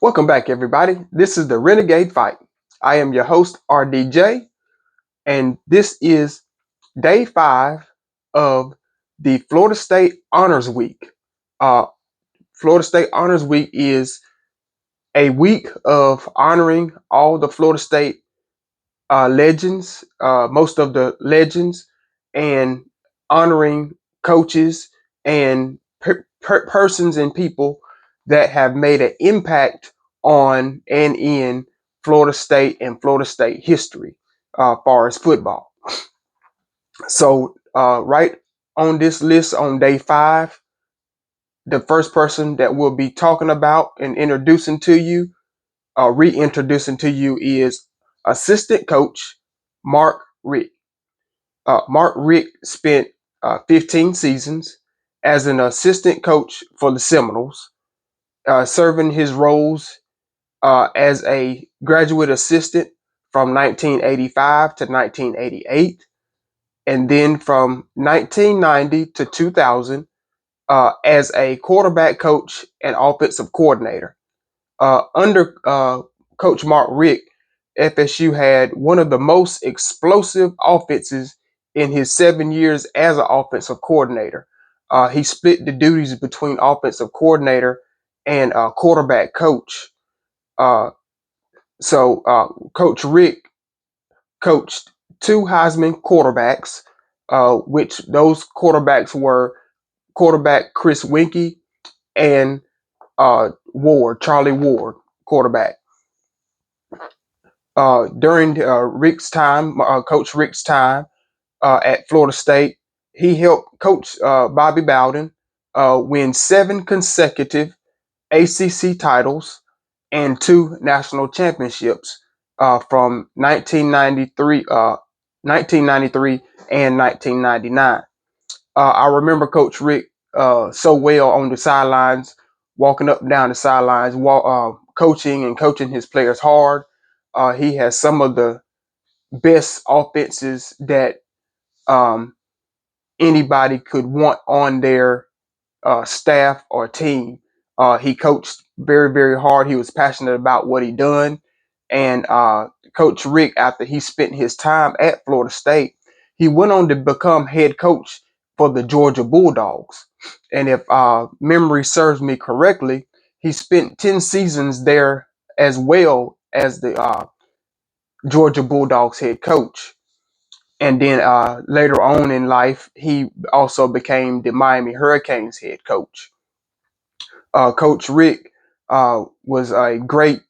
Welcome back, everybody. This is the Renegade Fight. I am your host, RDJ, and this is day 5 of the Florida State Honors Week. Uh, Florida State Honors Week is a week of honoring all the Florida State legends, most of the legends, and honoring coaches and persons and people that have made an impact on and in Florida State and Florida State history, far as football. So, right on this list on day 5, the first person that we'll be talking about and introducing to you, reintroducing to you, is assistant coach Mark Richt. Mark Richt spent 15 seasons as an assistant coach for the Seminoles, serving his roles as a graduate assistant from 1985 to 1988, and then from 1990 to 2000 as a quarterback coach and offensive coordinator. Under Coach Mark Richt, FSU had one of the most explosive offenses in his 7 years as an offensive coordinator. He split the duties between offensive coordinator and quarterback coach. Uh, Coach Richt coached 2 Heisman quarterbacks, which those quarterbacks were quarterback Chris Winkie and Charlie Ward, quarterback. During Coach Rick's time at Florida State, he helped Coach Bobby Bowden win 7 consecutive ACC titles and 2 national championships from 1993 and 1999. I remember Coach Rick so well on the sidelines, walking up and down the sidelines, coaching his players hard. He has some of the best offenses that um, anybody could want on their staff or team. He coached very, very hard. He was passionate about what he done. And Coach Rick, after he spent his time at Florida State, he went on to become head coach for the Georgia Bulldogs. And if memory serves me correctly, he spent 10 seasons there as well as the Georgia Bulldogs head coach. And then later on in life, he also became the Miami Hurricanes head coach. Coach Rick was a great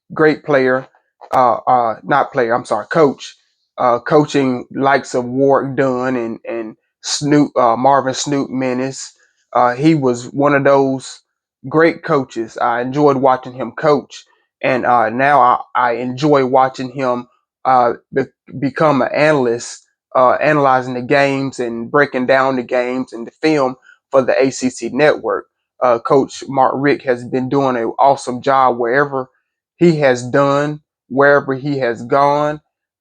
player. Not player, I'm sorry, coach. Coaching likes of Ward Dunn and Marvin Snoop Menace. He was one of those great coaches. I enjoyed watching him coach, and now I enjoy watching him become an analyst, analyzing the games and breaking down the games and the film for the ACC network. Coach Mark Richt has been doing an awesome job wherever he has gone.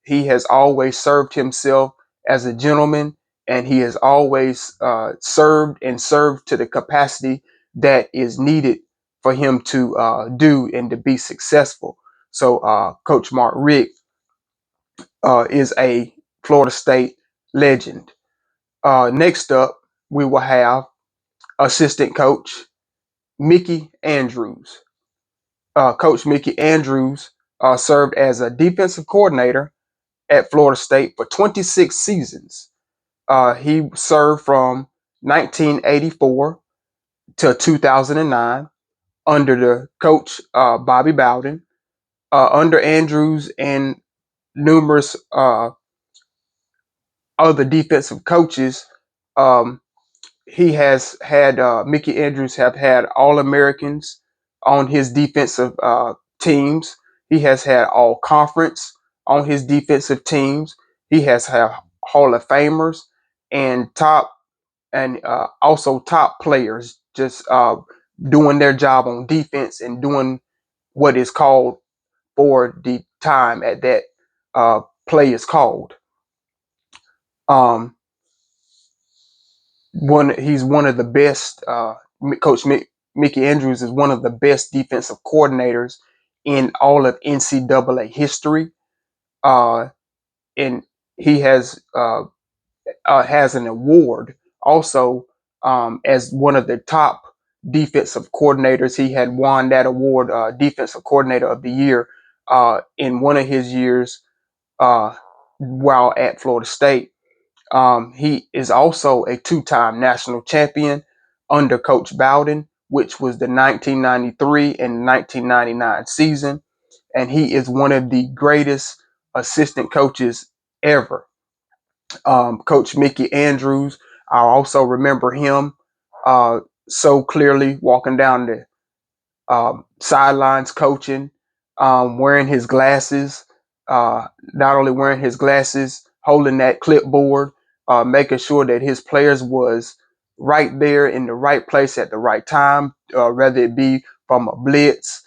He has always served himself as a gentleman, and he has always served to the capacity that is needed for him to do and to be successful. So, Coach Mark Richt is a Florida State legend. Next up, we will have assistant coach Mickey Andrews. Coach Mickey Andrews served as a defensive coordinator at Florida State for 26 seasons. He served from 1984 to 2009 under the coach Bobby Bowden. Under Andrews and numerous other defensive coaches, um, he has had Mickey Andrews have had All Americans on his defensive teams. He has had All Conference on his defensive teams. He has had Hall of Famers and also top players just doing their job on defense and doing what is called for the time at that play is called. Um, he's one of the best. Coach Mickey Andrews is one of the best defensive coordinators in all of NCAA history. Uh, and he has an award also as one of the top defensive coordinators. He had won that award, Defensive Coordinator of the Year, in one of his years uh, while at Florida State. He is also a two-time national champion under Coach Bowden, which was the 1993 and 1999 season. And he is one of the greatest assistant coaches ever. Coach Mickey Andrews, I also remember him so clearly walking down the sidelines coaching, wearing his glasses, not only wearing his glasses, holding that clipboard, making sure that his players was right there in the right place at the right time, whether it be from a blitz,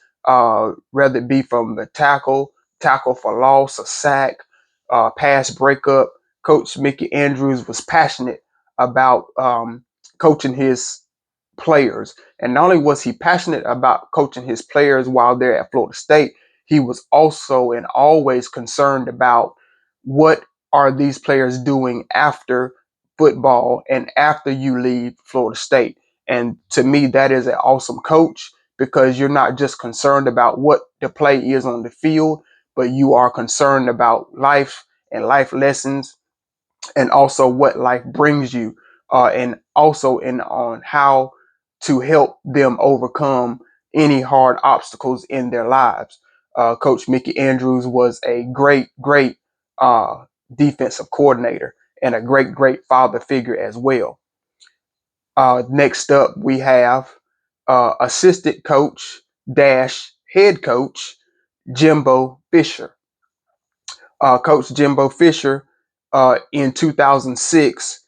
whether it be from the tackle for loss, a sack, pass breakup. Coach Mickey Andrews was passionate about coaching his players. And not only was he passionate about coaching his players while they're at Florida State, he was also and always concerned about what are these players doing after football and after you leave Florida State. And to me, that is an awesome coach because you're not just concerned about what the play is on the field, but you are concerned about life and life lessons and also what life brings you, and also in on how to help them overcome any hard obstacles in their lives. Coach Mickey Andrews was a great defensive coordinator and a great father figure as well. Next up, we have assistant coach dash head coach Jimbo Fisher. Coach Jimbo Fisher in 2006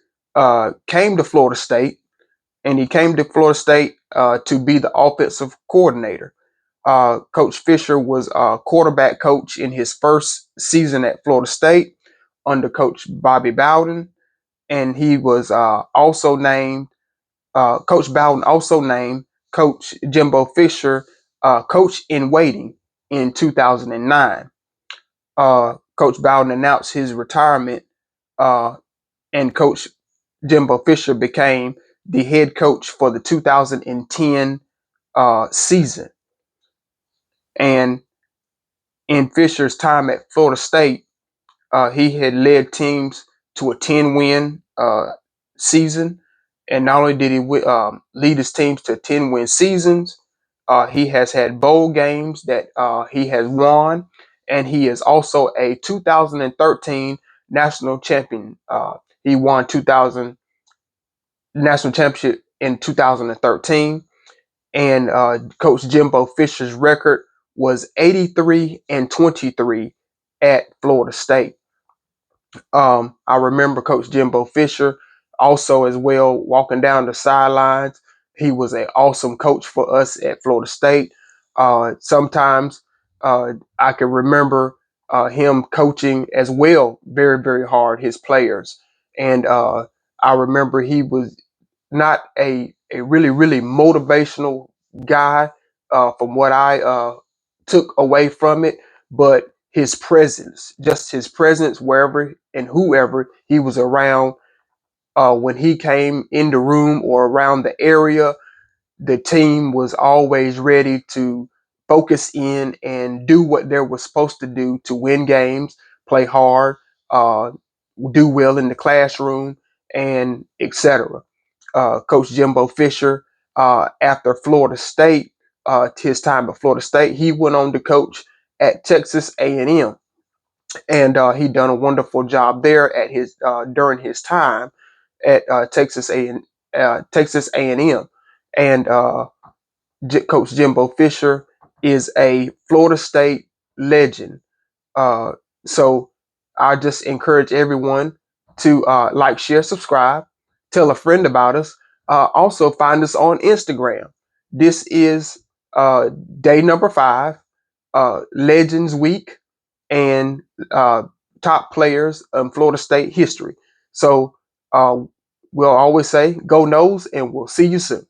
came to Florida State, and he came to Florida State to be the offensive coordinator. Coach Fisher was a quarterback coach in his first season at Florida State under Coach Bobby Bowden, and he was also named, Coach Bowden also named Coach Jimbo Fisher coach in waiting in 2009. Coach Bowden announced his retirement, uh, and Coach Jimbo Fisher became the head coach for the 2010 season. And in Fisher's time at Florida State, he had led teams to a 10-win season. And not only did he lead his teams to 10-win seasons, he has had bowl games that he has won. And he is also a 2013 national champion. He won 2000 national championship in 2013. And Coach Jimbo Fisher's record was 83-23 at Florida State. I remember Coach Jimbo Fisher also as well walking down the sidelines. He was an awesome coach for us at Florida State. Sometimes I can remember him coaching as well very hard his players. And I remember he was not a really motivational guy from what I took away from it, but his presence, just his presence wherever and whoever he was around, when he came in the room or around the area, the team was always ready to focus in and do what they were supposed to do to win games, play hard, uh, do well in the classroom, and etc. Coach Jimbo Fisher, after Florida State, his time at Florida State, he went on to coach at Texas A&M, and he done a wonderful job there at his during his time at Texas A&M, and Coach Jimbo Fisher is a Florida State legend. Uh, so I just encourage everyone to like, share, subscribe, tell a friend about us. Also find us on Instagram. This is day number 5, Legends Week, and uh, top players in Florida State history. So we'll always say, go Noles, and we'll see you soon.